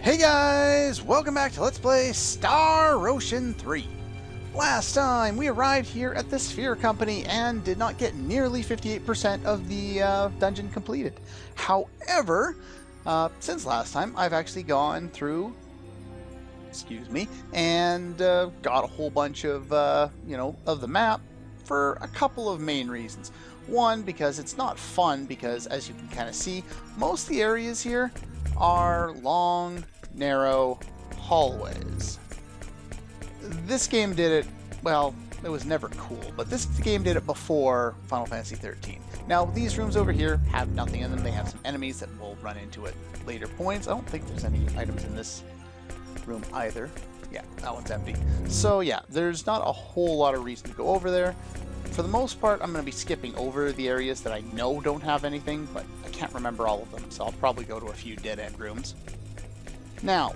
Hey guys, welcome back to Let's Play Star Ocean 3. Last time we arrived here at the Sphere Company and did not get nearly 58% of the dungeon completed. However, since last time I've actually gone through, and got a whole bunch of, of the map for a couple of main reasons. One, because it's not fun because, as you can kind of see, most of the areas here are long, narrow hallways. This game did it, well, it was never cool, but this game did it before Final Fantasy 13. Now, these rooms over here have nothing in them. They have some enemies that we'll run into at later points. I don't think there's any items in this room either. Yeah, that one's empty. So yeah, there's not a whole lot of reason to go over there. For the most part, I'm going to be skipping over the areas that I know don't have anything, but I can't remember all of them, so I'll probably go to a few dead-end rooms. Now,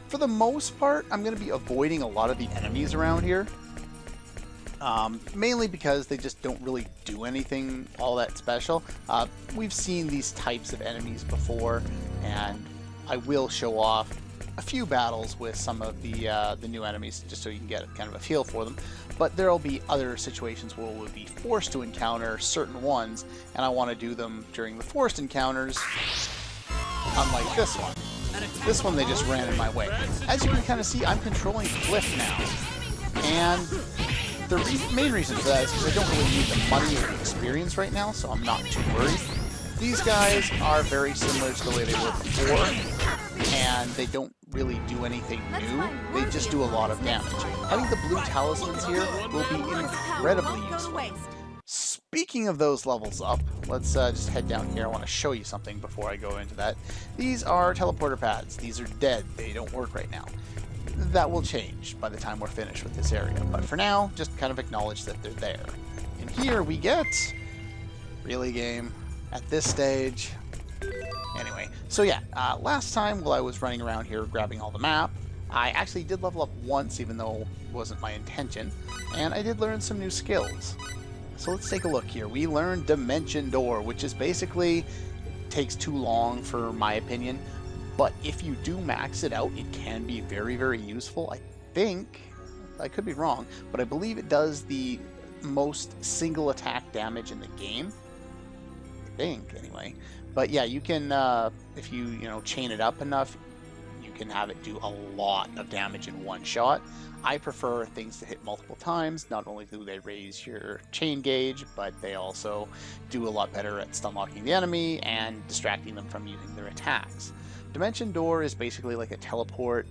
for the most part, I'm going to be avoiding a lot of the enemies around here. Mainly because they just don't really do anything all that special. We've seen these types of enemies before, and I will show off a few battles with some of the new enemies, just so you can get kind of a feel for them. But there will be other situations where we'll be forced to encounter certain ones, and I want to do them during the forced encounters, unlike this one. This one, they just ran in my way. As you can kind of see, I'm controlling Cliff now, and the main reason for that is because I don't really need the money or the experience right now, so I'm not too worried. These guys are very similar to the way they were before, and they don't really do anything new. They just do a lot of damage. Having the blue talismans here will be incredibly useful. Speaking of those levels up, let's just head down here. I want to show you something before I go into that. These are teleporter pads. These are dead. They don't work right now. That will change by the time we're finished with this area. But for now, just kind of acknowledge that they're there. And here we get... Really, game? At this stage... Anyway, so yeah, last time while I was running around here grabbing all the map, I actually did level up once, even though it wasn't my intention, and I did learn some new skills. So let's take a look here. We learned Dimension Door, which is basically, takes too long for my opinion, but if you do max it out, it can be very, very useful. I think, I could be wrong, but I believe it does the most single attack damage in the game. I think, anyway. But yeah, you can, if you, chain it up enough, you can have it do a lot of damage in one shot. I prefer things to hit multiple times. Not only do they raise your chain gauge, but they also do a lot better at stun locking the enemy and distracting them from using their attacks. Dimension Door is basically like a teleport,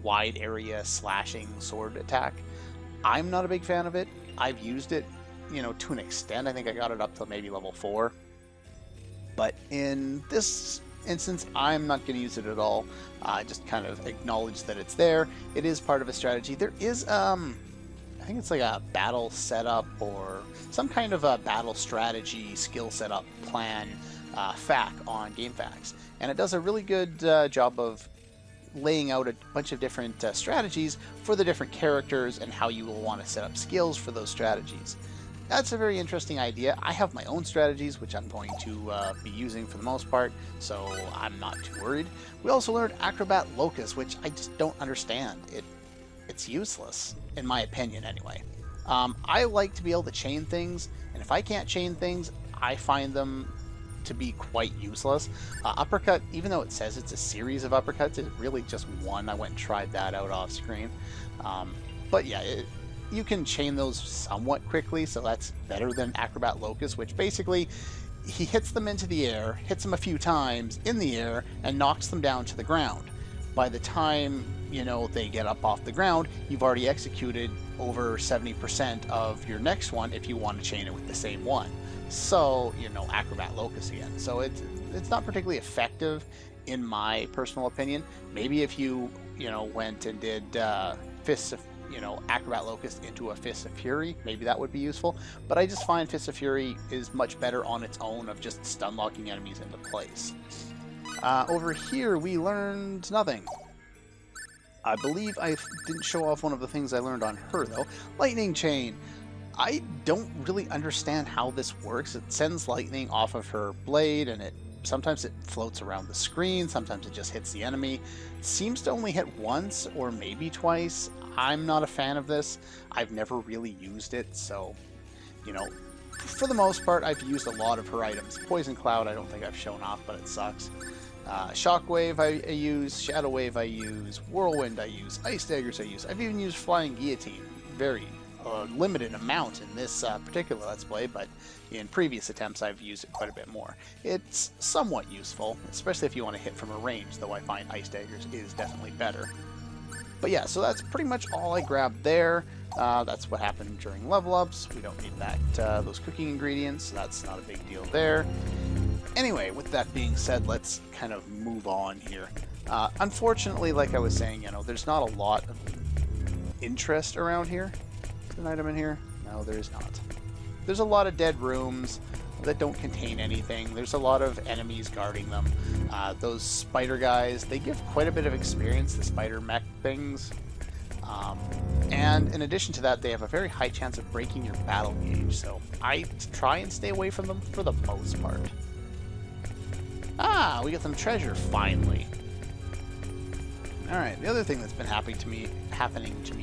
wide area slashing sword attack. I'm not a big fan of it. I've used it, to an extent. I think I got it up to maybe level 4. But in this instance, I'm not going to use it at all. Just kind of acknowledge that it's there. It is part of a strategy. There is, I think it's like a battle setup or some kind of a battle strategy skill setup plan FAQ on GameFAQs. And it does a really good job of laying out a bunch of different strategies for the different characters and how you will want to set up skills for those strategies. That's a very interesting idea. I have my own strategies, which I'm going to be using for the most part, so I'm not too worried. We also learned Acrobat Locus, which I just don't understand. It's useless, in my opinion, anyway. I like to be able to chain things, and if I can't chain things, I find them to be quite useless. Uppercut, even though it says it's a series of uppercuts, it's really just one. I went and tried that out off screen. But yeah, you can chain those somewhat quickly, so that's better than Acrobat Locus, which basically, he hits them into the air, hits them a few times in the air, and knocks them down to the ground. By the time, they get up off the ground, you've already executed over 70% of your next one if you want to chain it with the same one. So, Acrobat Locus again. So it's not particularly effective, in my personal opinion. Maybe if you, went and did Fists of Acrobat Locust into a Fist of Fury, maybe that would be useful, but I just find Fist of Fury is much better on its own of just stun locking enemies into place. Over here we learned nothing. I believe I didn't show off one of the things I learned on her though. Lightning Chain. I don't really understand how this works. It sends lightning off of her blade and it Sometimes it floats around the screen, sometimes it just hits the enemy. It seems to only hit once or maybe twice. I'm not a fan of this. I've never really used it, so, you know, for the most part, I've used a lot of her items. Poison Cloud, I don't think I've shown off, but it sucks. Shockwave I use, Shadow Wave I use, Whirlwind I use, Ice Daggers I use. I've even used Flying Guillotine. Very limited amount in this particular Let's Play, but in previous attempts I've used it quite a bit more. It's somewhat useful, especially if you want to hit from a range, though I find Ice Daggers is definitely better. But yeah, so that's pretty much all I grabbed there. That's what happened during level ups. We don't need that those cooking ingredients, so that's not a big deal there. Anyway, with that being said, let's kind of move on here. Unfortunately, like I was saying, you know, there's not a lot of interest around here. Is there an item in here? No, there is not. There's a lot of dead rooms that don't contain anything. There's a lot of enemies guarding them. Those spider guys, they give quite a bit of experience, the spider mech things. And in addition to that, they have a very high chance of breaking your battle gauge, so I try and stay away from them for the most part. Ah, we got some treasure, finally. Alright, the other thing that's been happening to me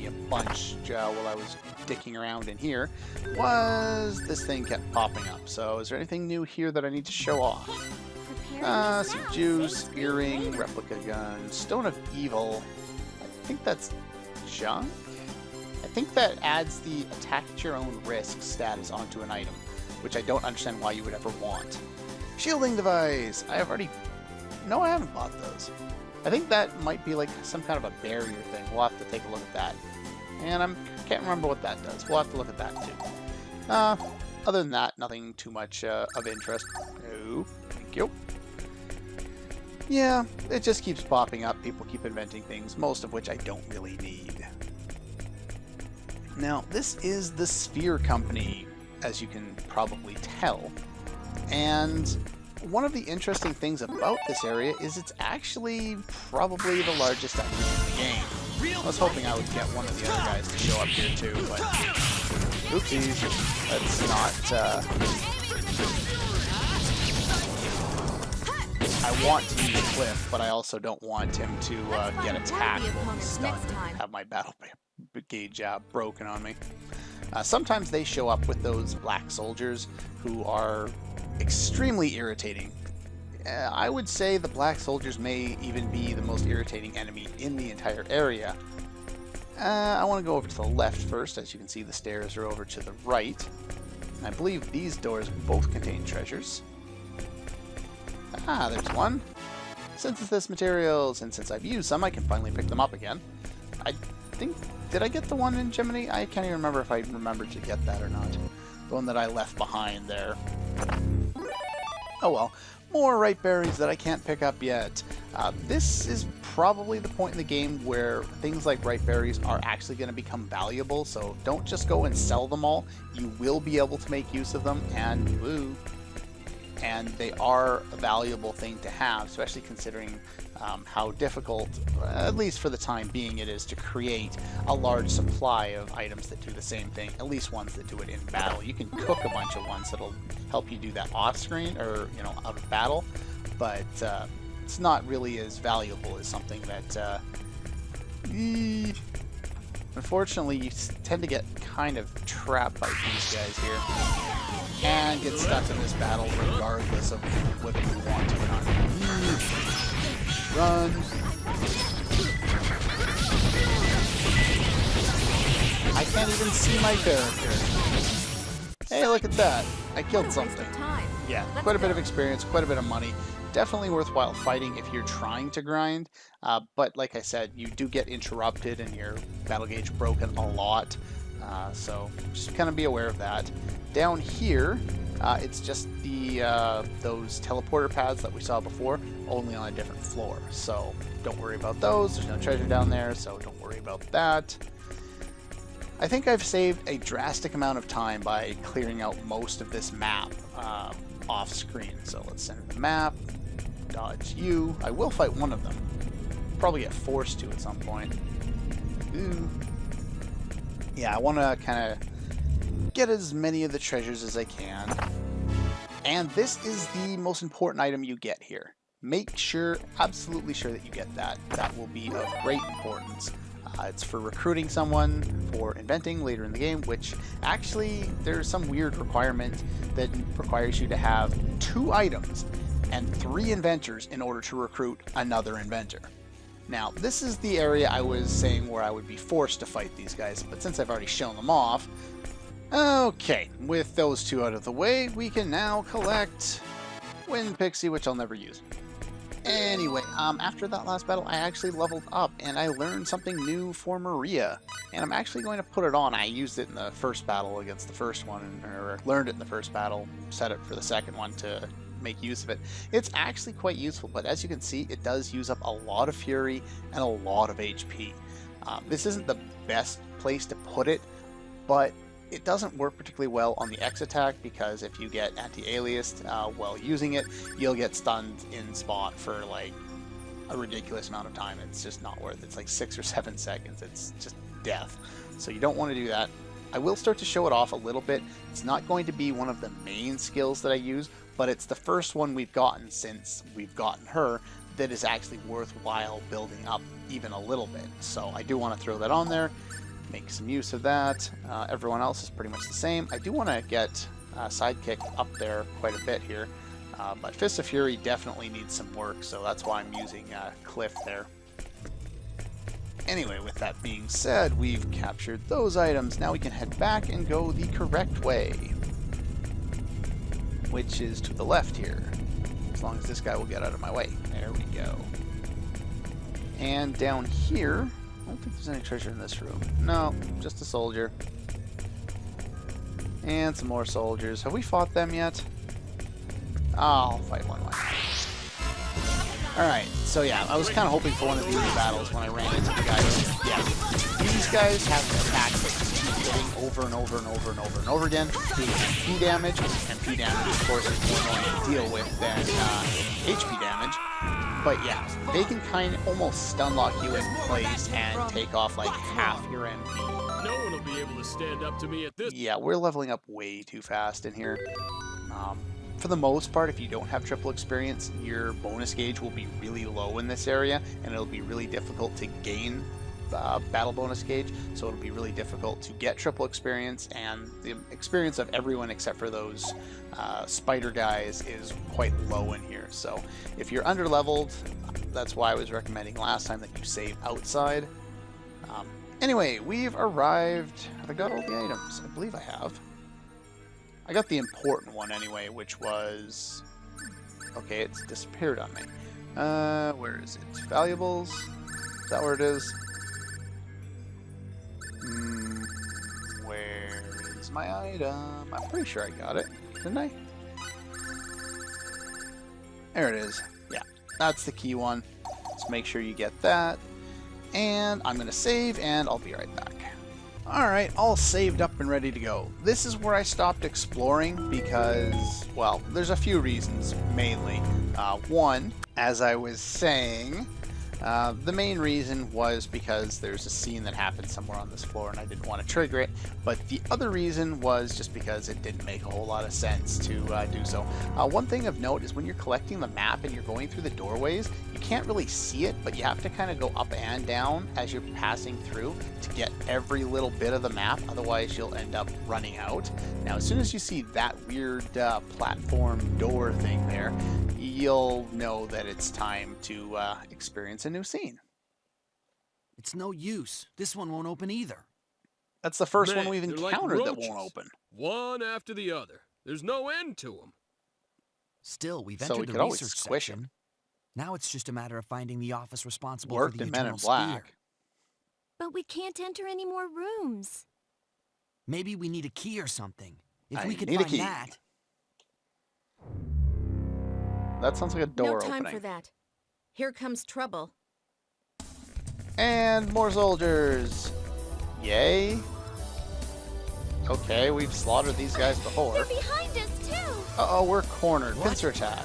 a bunch while I was dicking around in here was this thing kept popping up. So is there anything new here that I need to show off? Some juice, earring, replica gun, Stone of Evil. I think that's junk? I think that adds the attack at your own risk status onto an item, which I don't understand why you would ever want. Shielding device! I haven't bought those. I think that might be like some kind of a barrier thing. We'll have to take a look at that. And I can't remember what that does. We'll have to look at that too. Other than that, nothing too much of interest. No, thank you. Yeah, it just keeps popping up. People keep inventing things, most of which I don't really need. Now, this is the Sphere Company, as you can probably tell. And one of the interesting things about this area is it's actually probably the largest enemy in the game. I was hoping I would get one of the other guys to show up here too, but oopsies, that's not, I want to use Cliff, but I also don't want him to get attacked while he's stunned and have my battle gauge broken on me. Sometimes they show up with those black soldiers who are extremely irritating. I would say the black soldiers may even be the most irritating enemy in the entire area. I want to go over to the left first. As you can see, the stairs are over to the right. I believe these doors both contain treasures. Ah, there's one. Synthesis materials, and since I've used some, I can finally pick them up again. I think, did I get the one in Gemini? I can't even remember if I remembered to get that or not. The one that I left behind there. Oh well, more ripe berries that I can't pick up yet. This is probably the point in the game where things like ripe berries are actually going to become valuable, so don't just go and sell them all. You will be able to make use of them, and they are a valuable thing to have, especially considering how difficult, at least for the time being, it is to create a large supply of items that do the same thing, at least ones that do it in battle. You can cook a bunch of ones that'll help you do that off screen, or, you know, out of battle, but it's not really as valuable as something that unfortunately you tend to get kind of trapped by these guys here and get stuck in this battle regardless of whether you want to or not. Run! I can't even see my character. Hey, look at that. I killed something. Yeah, quite a bit of experience, quite a bit of money. Definitely worthwhile fighting if you're trying to grind. But like I said, you do get interrupted and your battle gauge broken a lot. So just kind of be aware of that. Down here, it's just the those teleporter paths that we saw before, only on a different floor. So don't worry about those. There's no treasure down there, so don't worry about that. I think I've saved a drastic amount of time by clearing out most of this map off screen. So let's center the map, dodge you. I will fight one of them. Probably get forced to at some point. Ooh. Yeah, I want to kind of get as many of the treasures as I can. And this is the most important item you get here. Make sure, absolutely sure that you get that. That will be of great importance. It's for recruiting someone, for inventing later in the game, which actually there's some weird requirement that requires you to have 2 items and 3 inventors in order to recruit another inventor. Now, this is the area I was saying where I would be forced to fight these guys, but since I've already shown them off, okay, with those 2 out of the way, we can now collect Wind Pixie, which I'll never use. Anyway, after that last battle, I actually leveled up, and I learned something new for Maria. And I'm actually going to put it on. I used it in the first battle against the first one, or learned it in the first battle, set it for the second one to make use of it. It's actually quite useful, but as you can see, it does use up a lot of Fury and a lot of HP. This isn't the best place to put it, but it doesn't work particularly well on the X attack, because if you get anti-aliased while using it, you'll get stunned in spot for like a ridiculous amount of time. It's just not worth it. It's like 6 or 7 seconds. It's just death. So you don't want to do that. I will start to show it off a little bit. It's not going to be one of the main skills that I use, but it's the first one we've gotten since we've gotten her that is actually worthwhile building up even a little bit. So I do want to throw that on there. Make some use of that. Everyone else is pretty much the same. I do want to get Sidekick up there quite a bit here, but Fist of Fury definitely needs some work, so that's why I'm using Cliff there. Anyway, with that being said, we've captured those items. Now we can head back and go the correct way, which is to the left here, as long as this guy will get out of my way. There we go. And down here, I don't think there's any treasure in this room. No, just a soldier. And some more soldiers. Have we fought them yet? I'll fight one more. Alright, so yeah, I was kind of hoping for one of these battles when I ran into the guys. Yeah, these guys have attacks that keep hitting over and over and over and over and over again, doing P damage, and P damage, of course, is more annoying to deal with than HP damage. But yeah, they can kind of almost stun lock you in place and take off like half your MP. No one will be able to stand up to me at this. Yeah, we're leveling up way too fast in here. For the most part, if you don't have triple experience, your bonus gauge will be really low in this area, and it'll be really difficult to gain battle bonus gauge, so it'll be really difficult to get triple experience, and the experience of everyone except for those spider guys is quite low in here. So if you're under leveled, that's why I was recommending last time that you save outside. Anyway, we've arrived. Have I got all the items? I believe I have. I got the important one anyway, which was... Okay, it's disappeared on me. Where is it? Valuables? Is that where it is? Where is my item? I'm pretty sure I got it. Didn't I? There it is. Yeah, that's the key one. Let's make sure you get that. And I'm going to save, and I'll be right back. Alright, all saved up and ready to go. This is where I stopped exploring because, well, there's a few reasons, mainly. One, as I was saying, the main reason was because there's a scene that happened somewhere on this floor and I didn't want to trigger it, but the other reason was just because it didn't make a whole lot of sense to do so. One thing of note is when you're collecting the map and you're going through the doorways, you can't really see it, but you have to kind of go up and down as you're passing through to get every little bit of the map, otherwise you'll end up running out. Now, as soon as you see that weird platform door thing there, you'll know that it's time to experience a new scene. It's no use. This one won't open either. That's the first Man, one we've they're encountered like that won't roaches, open. one after the other. There's no end to them. Still, we've So we entered could the always research squish section. Now it's just a matter of finding the office responsible Worked for the in Men in Eternal Black. Spear. But we can't enter any more rooms. Maybe we need a key or something. If I we could need a find key. that. That sounds like a door No time opening. for that. Here comes trouble. And more soldiers. Yay. Okay, we've slaughtered these guys before. They're behind us, too! Uh-oh, we're cornered. What? Pincer attack.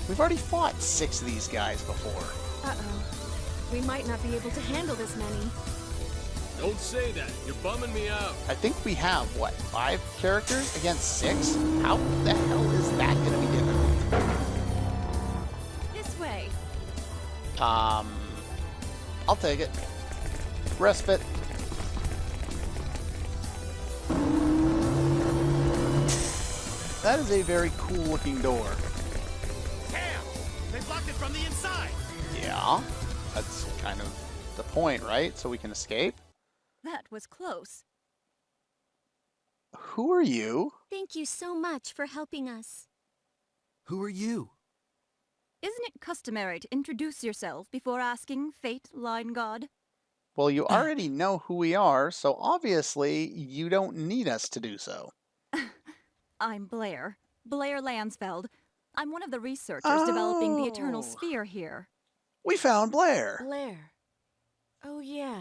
We've already fought 6 of these guys before. Uh-oh. We might not be able to handle this many. Don't say that. You're bumming me out. I think we have, what, 5 characters against 6? How the hell is Is that gonna be difficult? This way. I'll take it. Respite. That is a very cool looking door. Damn! They blocked it from the inside! Yeah, that's kind of the point, right? So we can escape. That was close. Who are you? Thank you so much for helping us. Who are you? Isn't it customary to introduce yourself before asking, Fate, Line God? Well, you already know who we are, so obviously you don't need us to do so. I'm Blair. Blair Lansfeld. I'm one of the researchers developing the Eternal Oh. Sphere here. We found Blair. Blair. Oh, yeah.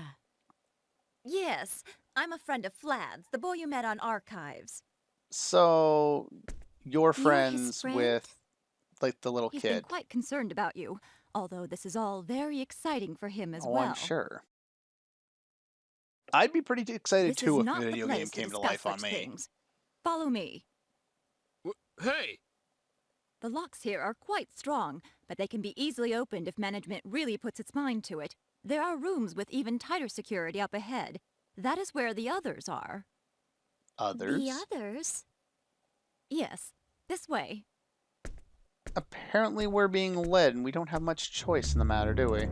Yes, I'm a friend of Flad's, the boy you met on Archives. So, you're his friends friend? with, like, the little He's been kid. quite concerned about you, although this is all very exciting for him as Oh, well. I'm sure. I'd be pretty excited This too is if not a the video game place to came to discuss life on such me. things. Follow me. Hey! The locks here are quite strong, but they can be easily opened if management really puts its mind to it. There are rooms with even tighter security up ahead. That is where the others are. Others? The others? Yes, this way. Apparently we're being led and we don't have much choice in the matter, do we?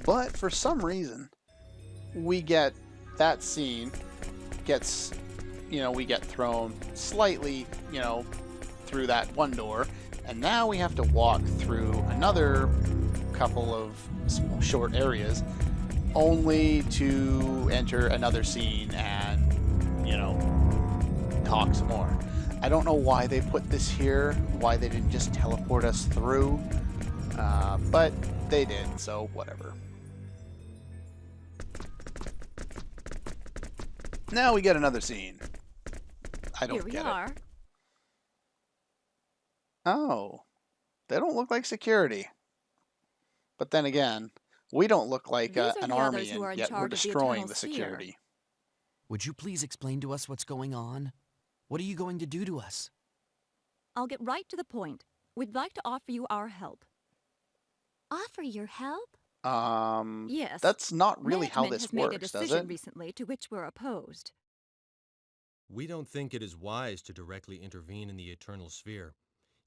But for some reason, we get that scene gets, we get thrown slightly, through that one door, and now we have to walk through another couple of short areas only to enter another scene and, talk some more. I don't know why they put this here, why they didn't just teleport us through, but they did, so whatever. Now we get another scene. I don't Here we get are. it. Oh, they don't look like security. But then again, we don't look like These are an the army, others who are and in yet we're charge of the destroying Eternal the Sphere. security. Would you please explain to us what's going on? What are you going to do to us? I'll get right to the point. We'd like to offer you our help. Offer your help? Yes. That's not really how Management this has made a works, does decision it? recently to which we're opposed. We don't think it is wise to directly intervene in the Eternal Sphere,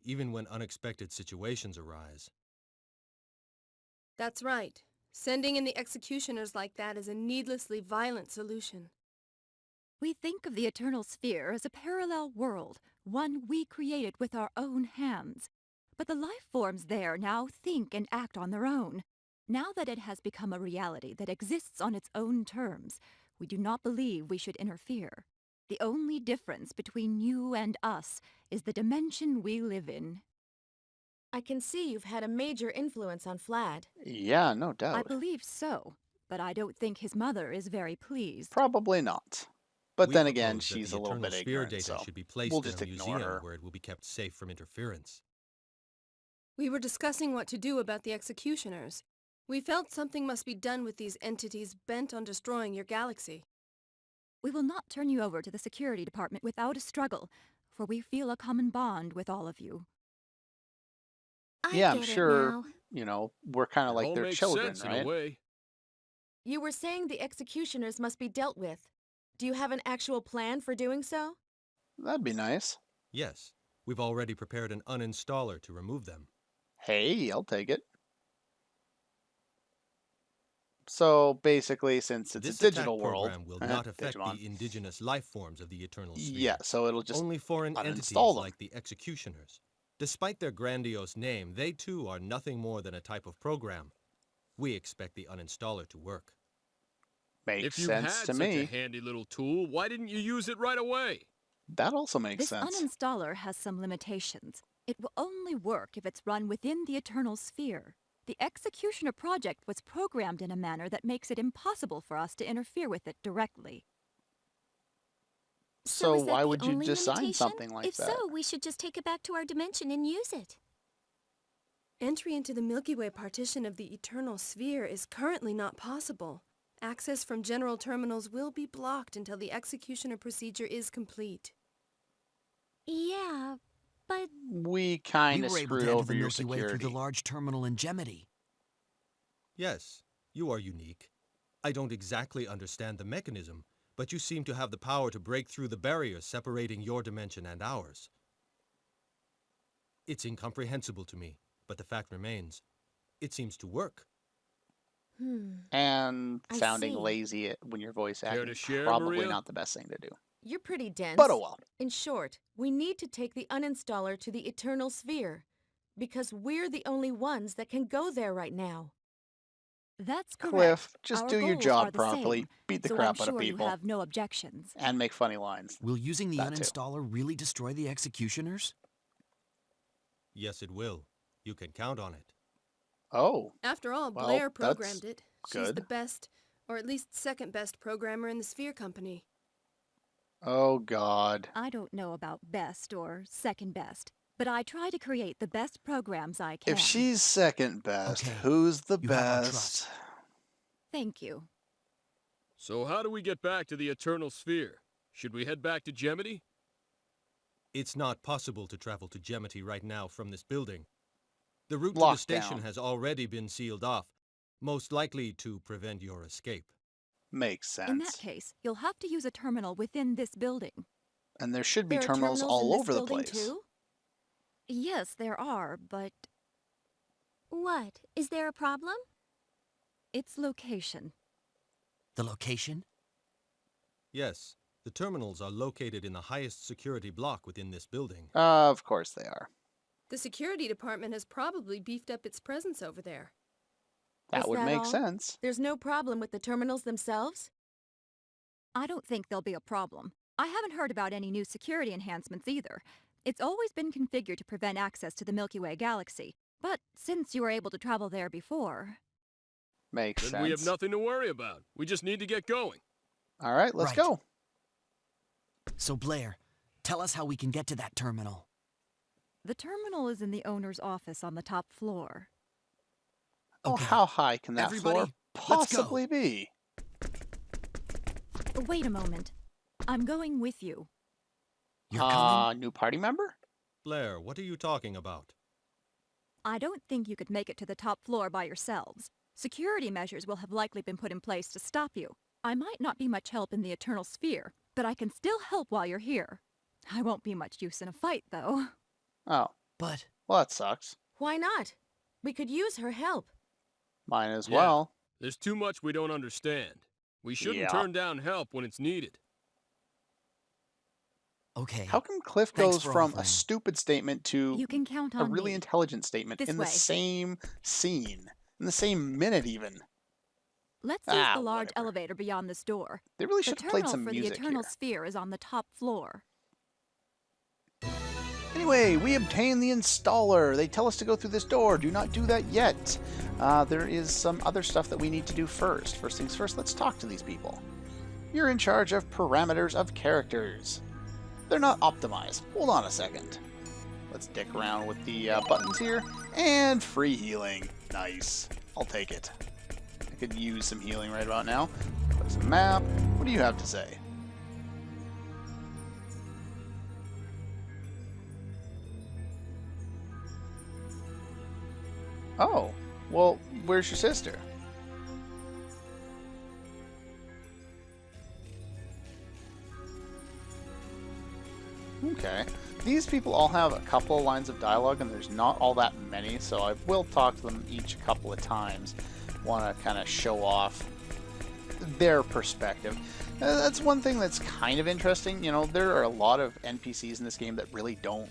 even when unexpected situations arise. That's right. Sending in the executioners like that is a needlessly violent solution. We think of the Eternal Sphere as a parallel world, one we created with our own hands. But the life forms there now think and act on their own. Now that it has become a reality that exists on its own terms, we do not believe we should interfere. The only difference between you and us is the dimension we live in. I can see you've had a major influence on Flad. Yeah, no I doubt. believe so, but I don't think his mother is very pleased. Probably not. But We then again, propose that she's the a little Eternal bit Sphere ignorant, data so should be placed we'll in just a ignore museum her. where it will be kept safe from interference. We were discussing what to do about the executioners. We felt something must be done with these entities bent on destroying your galaxy. We will not turn you over to the security department without a struggle, for we feel a common bond with all of you. Yeah, I'm get it sure, now. we're kind of It like all their makes children, sense right? in a way. You were saying the executioners must be dealt with. Do you have an actual plan for doing so? That'd be nice. Yes, we've already prepared an uninstaller to remove them. Hey, I'll take it. So basically, since it's This a digital attack world, program will not affect Digimon, the indigenous life forms of the Eternal Sphere. yeah, so it'll just Only foreign entities uninstall them. like the executioners. Despite their grandiose name, they too are nothing more than a type of program. We expect the uninstaller to work. Makes If you sense had to such me. a handy little tool, why didn't you use it right away? That also makes This sense. uninstaller has some limitations. It will only work if it's run within the Eternal Sphere. The Executioner project was programmed in a manner that makes it impossible for us to interfere with it directly. So is that why the would you only design limitation? something like if that? so, we should just take it back to our dimension and use it. Entry into the Milky Way partition of the Eternal Sphere is currently not possible. Access from general terminals will be blocked until the executioner procedure is complete. Yeah, but We kind We of were able screwed to enter over the your Milky Way through security. the large terminal in Gemity. Yes, you are unique. I don't exactly understand the mechanism, but you seem to have the power to break through the barrier separating your dimension and ours. It's incomprehensible to me, but the fact remains, it seems to work. And I sounding see. lazy when you're voice Care acting, to share, probably Maria? not the best thing to do. You're pretty dense. But oh well. In short, we need to take the uninstaller to the Eternal Sphere. Because we're the only ones that can go there right now. that's correct. Cliff, just Our do your goals job are the properly. same, Beat the so crap I'm out of sure you people. have no objections. And make funny lines. Will using the That too. uninstaller really destroy the executioners? Yes, it will. You can count on it. Oh, After all, Well, Blair that's programmed it. She's the good. best, or at least second best programmer in the Sphere Company. oh God. I don't know about best or second best, but I try to create the best programs I can. If she's second best, Okay, who's the you have our best? trust. Thank you. So how do we get back to the Eternal Sphere? Should we head back to Gemity? It's not possible to travel to Gemity right now from this building. The route to the station Lockdown. has already been sealed off, most likely to prevent your escape. Makes sense. In that case, you'll have to use a terminal within this building. And there should be There are terminals terminals in all this over the building place. too? Yes, there are, but What? Is there a problem? its location. The location? Yes, the terminals are located in the highest security block within this building. Of course they are. The security department has probably beefed up its presence over there. That Is would that make all? sense. There's no problem with the terminals themselves? I don't think there'll be a problem. I haven't heard about any new security enhancements either. It's always been configured to prevent access to the Milky Way galaxy. But since you were able to travel there before... Makes Then sense. we have nothing to worry about. We just need to get going. All right, let's Right. go. So Blair, tell us how we can get to that terminal. The terminal is in the owner's office on the top floor. Oh, Okay. how high can that floor Everybody, let's go. possibly be? Wait a moment. I'm going with you. You're coming? New party member? Blair, what are you talking about? I don't think you could make it to the top floor by yourselves. Security measures will have likely been put in place to stop you. I might not be much help in the Eternal Sphere, but I can still help while you're here. I won't be much use in a fight, though. Oh, But well, that sucks. Why not? We could use her help. Mine as Yeah. well. There's too much we don't understand. We shouldn't Yeah. turn down help when it's needed. okay. How come Cliff Thanks goes for from a offering. stupid statement to You can count a on really me. intelligent statement This in way. the same scene, in the same minute even? Let's use Ah, the large whatever. elevator beyond this door. They really The should have played terminal some for the music Eternal here. Sphere is on the top floor. Anyway, we obtain the installer. They tell us to go through this door. Do not do that yet. There is some other stuff that we need to do first. First things first, let's talk to these people. You're in charge of parameters of characters. They're not optimized. Hold on a second. Let's dick around with the buttons here. And free healing. Nice. I'll take it. I could use some healing right about now. There's a map. What do you have to say? Oh, well, where's your sister? Okay. These people all have a couple of lines of dialogue, and there's not all that many, so I will talk to them each a couple of times. Want to kind of show off their perspective. That's one thing that's kind of interesting. You know, there are a lot of NPCs in this game that really don't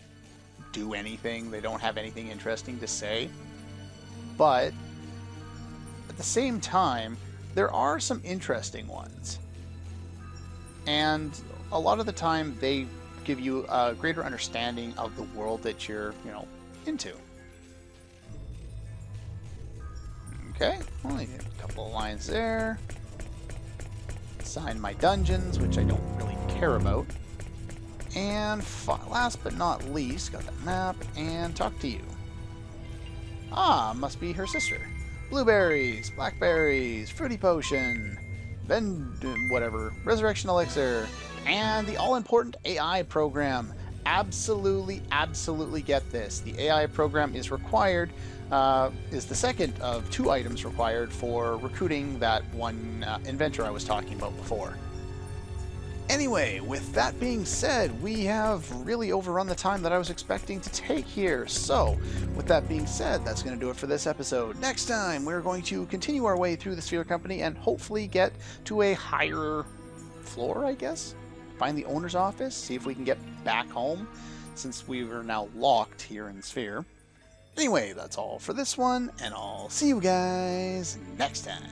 do anything. They don't have anything interesting to say. But at the same time, there are some interesting ones. And a lot of the time, they give you a greater understanding of the world that you're, into. Okay, only a couple of lines there. Sign my dungeons, which I don't really care about. And last but not least, got the map and talk to you. Ah, must be her sister. Blueberries, blackberries, fruity potion, whatever, resurrection elixir, and the all-important AI program, absolutely get this. The AI program is required, is the second of 2 items required for recruiting that one inventor I was talking about before. Anyway, with that being said, we have really overrun the time that I was expecting to take here. So, with that being said, that's going to do it for this episode. Next time, we're going to continue our way through the Sphere Company and hopefully get to a higher floor, I guess? Find the owner's office, see if we can get back home, since we are now locked here in Sphere. Anyway, that's all for this one, and I'll see you guys next time.